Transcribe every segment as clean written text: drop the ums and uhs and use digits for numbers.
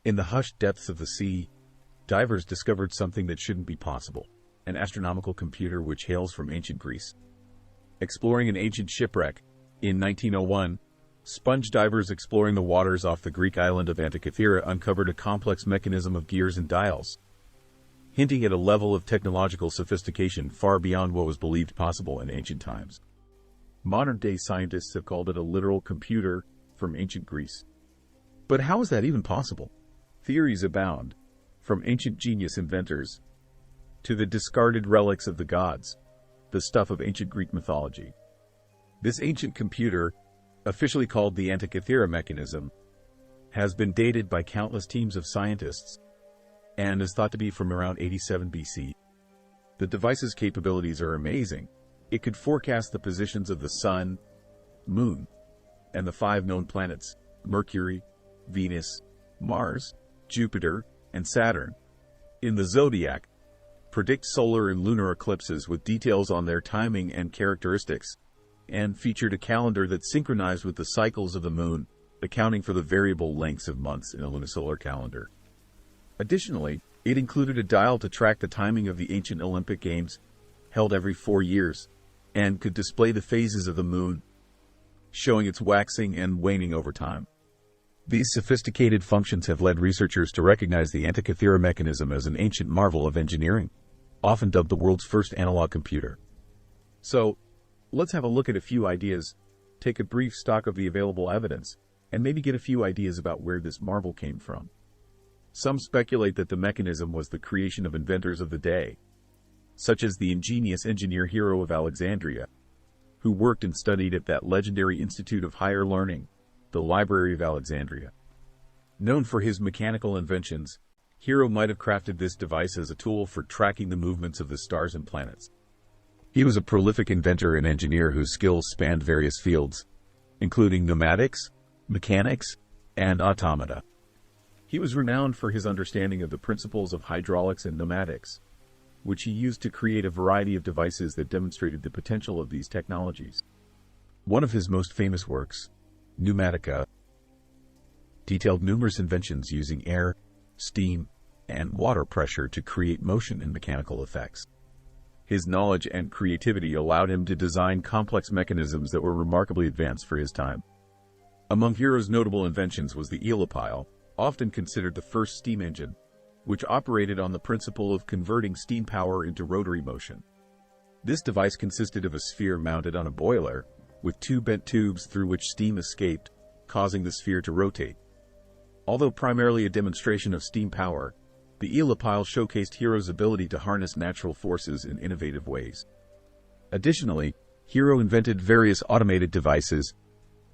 In the hushed depths of the sea, divers discovered something that shouldn't be possible: an astronomical computer which hails from ancient Greece. Exploring an ancient shipwreck, in 1901, sponge divers exploring the waters off the Greek island of Antikythera uncovered a complex mechanism of gears and dials, hinting at a level of technological sophistication far beyond what was believed possible in ancient times. Modern-day scientists have called it a literal computer from ancient Greece. But how is that even possible? Theories abound, from ancient genius inventors to the discarded relics of the gods, the stuff of ancient Greek mythology. This ancient computer, officially called the Antikythera mechanism, has been dated by countless teams of scientists and is thought to be from around 87 BC. The device's capabilities are amazing. It could forecast the positions of the Sun, Moon, and the 5 known planets: Mercury, Venus, Mars, Jupiter, and Saturn in the zodiac, predict solar and lunar eclipses with details on their timing and characteristics, and featured a calendar that synchronized with the cycles of the moon, accounting for the variable lengths of months in a lunisolar calendar. Additionally, it included a dial to track the timing of the ancient Olympic Games, held every 4 years, and could display the phases of the moon, showing its waxing and waning over time. These sophisticated functions have led researchers to recognize the Antikythera mechanism as an ancient marvel of engineering, often dubbed the world's first analog computer. So, let's have a look at a few ideas, take a brief stock of the available evidence, and maybe get a few ideas about where this marvel came from. Some speculate that the mechanism was the creation of inventors of the day, such as the ingenious engineer Hero of Alexandria, who worked and studied at that legendary Institute of Higher Learning, the Library of Alexandria. Known for his mechanical inventions, Hero might have crafted this device as a tool for tracking the movements of the stars and planets. He was a prolific inventor and engineer whose skills spanned various fields, including pneumatics, mechanics, and automata. He was renowned for his understanding of the principles of hydraulics and pneumatics, which he used to create a variety of devices that demonstrated the potential of these technologies. One of his most famous works, Pneumatica, detailed numerous inventions using air, steam, and water pressure to create motion and mechanical effects. His knowledge and creativity allowed him to design complex mechanisms that were remarkably advanced for his time. Among Hero's notable inventions was the Aeolipile, often considered the first steam engine, which operated on the principle of converting steam power into rotary motion. This device consisted of a sphere mounted on a boiler, with 2 bent tubes through which steam escaped, causing the sphere to rotate. Although primarily a demonstration of steam power, the Aeolipile showcased Hero's ability to harness natural forces in innovative ways. Additionally, Hero invented various automated devices,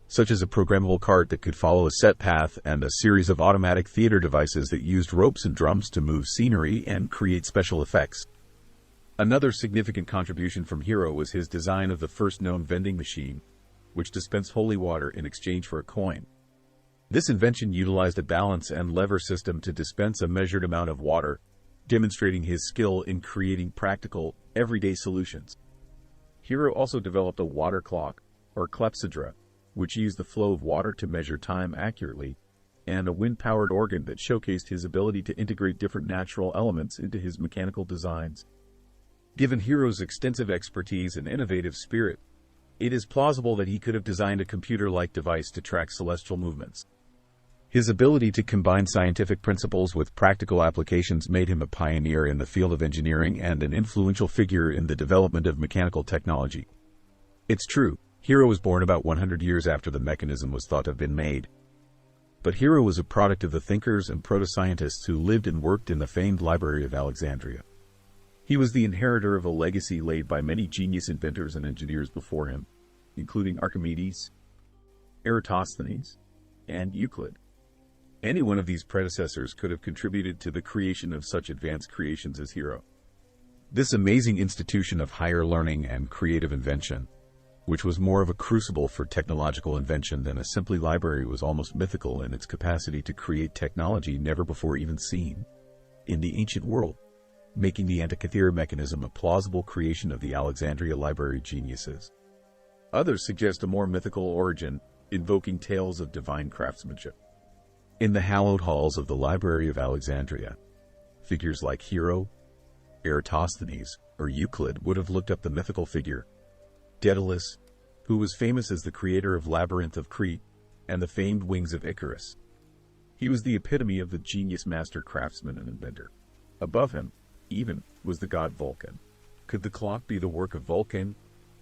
such as a programmable cart that could follow a set path and a series of automatic theater devices that used ropes and drums to move scenery and create special effects. Another significant contribution from Hero was his design of the first known vending machine, which dispensed holy water in exchange for a coin. This invention utilized a balance and lever system to dispense a measured amount of water, demonstrating his skill in creating practical, everyday solutions. Hero also developed a water clock, or clepsydra, which used the flow of water to measure time accurately, and a wind-powered organ that showcased his ability to integrate different natural elements into his mechanical designs. Given Hero's extensive expertise and innovative spirit, it is plausible that he could have designed a computer-like device to track celestial movements. His ability to combine scientific principles with practical applications made him a pioneer in the field of engineering and an influential figure in the development of mechanical technology. It's true, Hero was born about 100 years after the mechanism was thought to have been made. But Hero was a product of the thinkers and proto-scientists who lived and worked in the famed Library of Alexandria. He was the inheritor of a legacy laid by many genius inventors and engineers before him, including Archimedes, Eratosthenes, and Euclid. Any one of these predecessors could have contributed to the creation of such advanced creations as Hero. This amazing institution of higher learning and creative invention, which was more of a crucible for technological invention than a simply library, was almost mythical in its capacity to create technology never before even seen in the ancient world, making the Antikythera mechanism a plausible creation of the Alexandria Library geniuses. Others suggest a more mythical origin, invoking tales of divine craftsmanship. In the hallowed halls of the Library of Alexandria, figures like Hero, Eratosthenes, or Euclid would have looked up the mythical figure, Daedalus, who was famous as the creator of Labyrinth of Crete and the famed Wings of Icarus. He was the epitome of the genius master craftsman and inventor. Above him, even, was the god Vulcan. Could the clock be the work of Vulcan,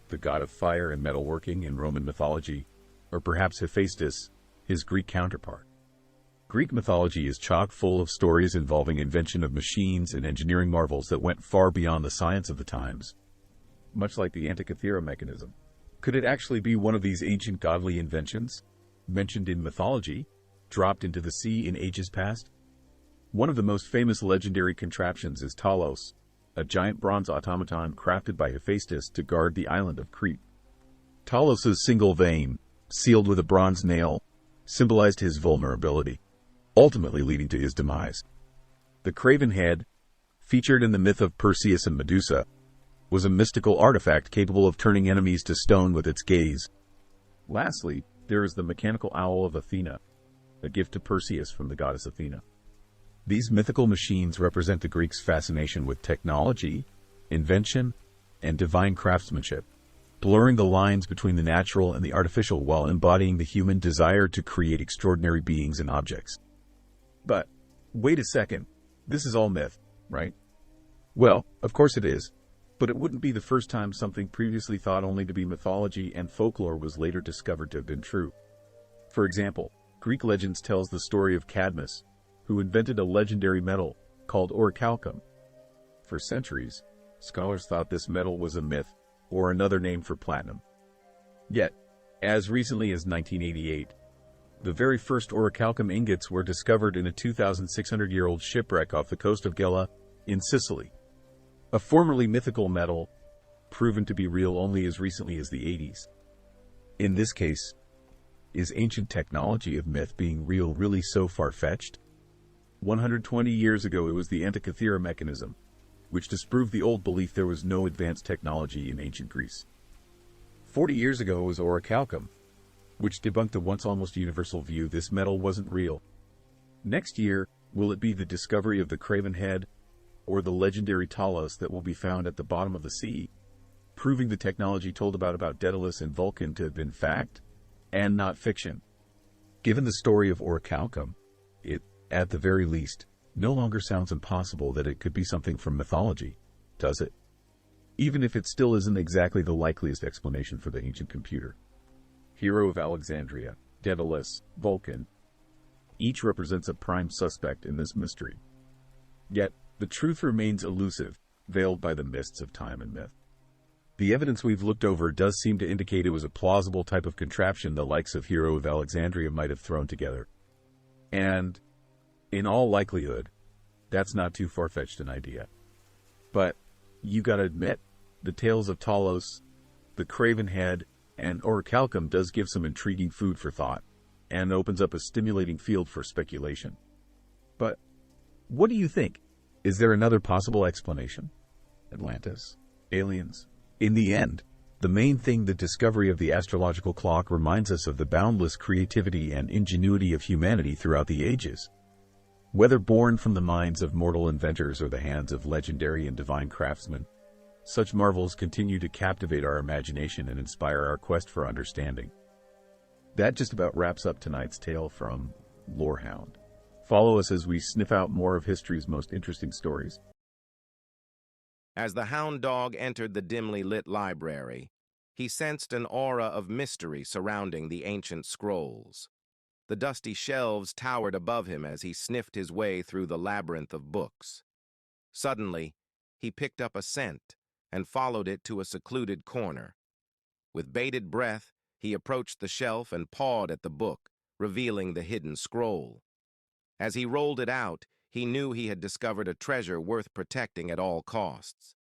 the god of fire and metalworking in Roman mythology, or perhaps Hephaestus, his Greek counterpart? Greek mythology is chock full of stories involving invention of machines and engineering marvels that went far beyond the science of the times. Much like the Antikythera mechanism. Could it actually be one of these ancient godly inventions, mentioned in mythology, dropped into the sea in ages past? One of the most famous legendary contraptions is Talos, a giant bronze automaton crafted by Hephaestus to guard the island of Crete. Talos' single vein, sealed with a bronze nail, symbolized his vulnerability, ultimately leading to his demise. The Craven Head, featured in the myth of Perseus and Medusa, was a mystical artifact capable of turning enemies to stone with its gaze. Lastly, there is the mechanical owl of Athena, a gift to Perseus from the goddess Athena. These mythical machines represent the Greeks' fascination with technology, invention, and divine craftsmanship, blurring the lines between the natural and the artificial while embodying the human desire to create extraordinary beings and objects. But, wait a second, this is all myth, right? Well, of course it is, but it wouldn't be the first time something previously thought only to be mythology and folklore was later discovered to have been true. For example, Greek legends tells the story of Cadmus, who invented a legendary metal called orichalcum. For centuries, scholars thought this metal was a myth, or another name for platinum. Yet, as recently as 1988, the very first orichalcum ingots were discovered in a 2,600-year-old shipwreck off the coast of Gela, in Sicily. A formerly mythical metal, proven to be real only as recently as the 80s. In this case, is ancient technology of myth being real really so far-fetched? 120 years ago it was the Antikythera mechanism, which disproved the old belief there was no advanced technology in ancient Greece. 40 years ago it was orichalcum, which debunked the once almost universal view this metal wasn't real. Next year, will it be the discovery of the Craven Head, or the legendary Talos that will be found at the bottom of the sea, proving the technology told about Daedalus and Vulcan to have been fact, and not fiction? Given the story of orichalcum, it, at the very least, no longer sounds impossible that it could be something from mythology, does it? Even if it still isn't exactly the likeliest explanation for the ancient computer. Hero of Alexandria, Daedalus, Vulcan, each represents a prime suspect in this mystery. Yet, the truth remains elusive, veiled by the mists of time and myth. The evidence we've looked over does seem to indicate it was a plausible type of contraption the likes of Hero of Alexandria might have thrown together. And, in all likelihood, that's not too far-fetched an idea. But, you gotta admit, the tales of Talos, the Craven Head, and orichalcum does give some intriguing food for thought, and opens up a stimulating field for speculation. But, what do you think? Is there another possible explanation? Atlantis? Aliens? In the end, the main thing the discovery of the astrological clock reminds us of the boundless creativity and ingenuity of humanity throughout the ages. Whether born from the minds of mortal inventors or the hands of legendary and divine craftsmen, such marvels continue to captivate our imagination and inspire our quest for understanding. That just about wraps up tonight's tale from Lorehound. Follow us as we sniff out more of history's most interesting stories. As the hound dog entered the dimly lit library, he sensed an aura of mystery surrounding the ancient scrolls. The dusty shelves towered above him as he sniffed his way through the labyrinth of books. Suddenly, he picked up a scent and followed it to a secluded corner. With bated breath, he approached the shelf and pawed at the book, revealing the hidden scroll. As he rolled it out, he knew he had discovered a treasure worth protecting at all costs.